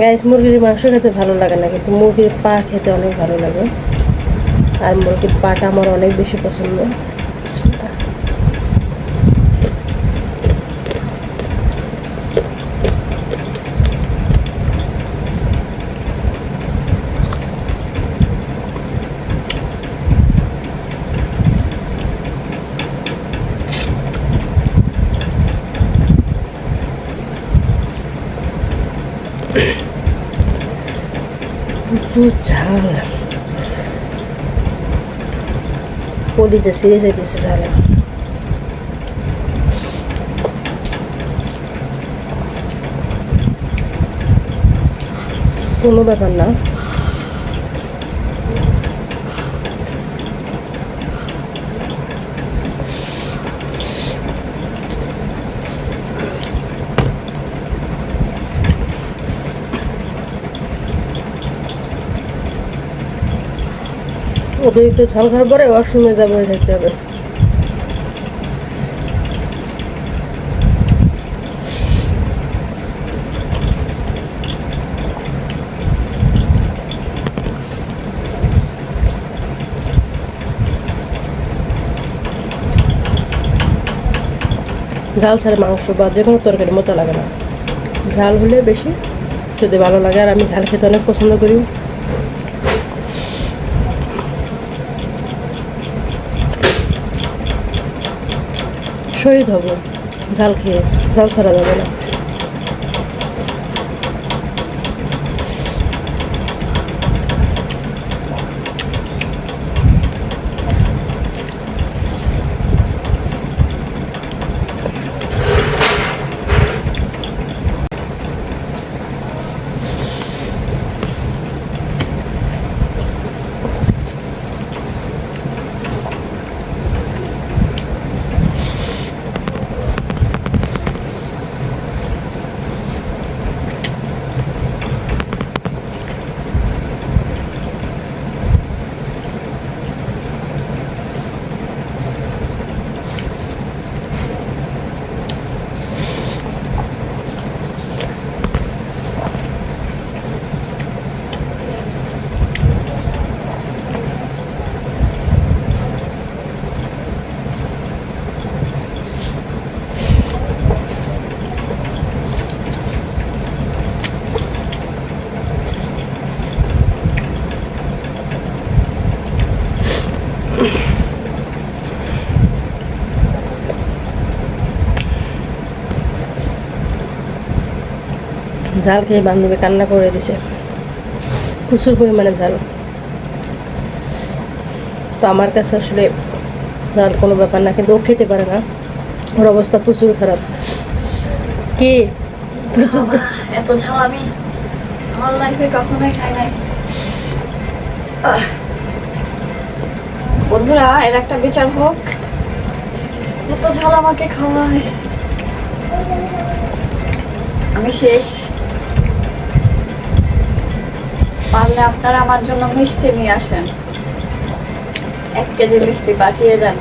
Guys, মুরগির মাংস খেতে ভালো লাগে না, কিন্তু মুরগির পা খেতে অনেক ভালো লাগে। আর মুরগির পাটা আমার অনেক বেশি পছন্দ। প্রচুর ঝাল, কলিজা ছিঁড়ে যাইতেছে ঝালে। কোনো ব্যাপার না। অতিরিক্ত ঝাল খাওয়ার পরে ওয়াশরুমে যাবো, থাকতে হবে। ঝাল ছাড়া মাংস বা যে কোনো তরকারি মতো লাগে না, ঝাল হলে বেশি যদি ভালো লাগে। আর আমি ঝাল খেতে অনেক পছন্দ করি। শহীদ হব ঝাল খেয়ে, ঝাল ছাড়া যাবে না। ঝাল খেয়ে বান্ধবী কান্না করে দিছে, প্রচুর পরিমাণে ঝাল। তো আমার কাছে আসলে ঝাল কোনো ব্যাপার না, কিন্তু ও খেতে পারে না, ওর অবস্থা প্রচুর খারাপ। কি এত ঝাল আমি আমার লাইফে কখনোই খাই নাই। বন্ধুরা, এর একটা বিচার হোক, এত ঝাল আমাকে খাওয়ায়, আমি শেষ। পারলে আপনারা আমার জন্য মিষ্টি নিয়ে আসেন, 1 কেজি মিষ্টি পাঠিয়ে দেন।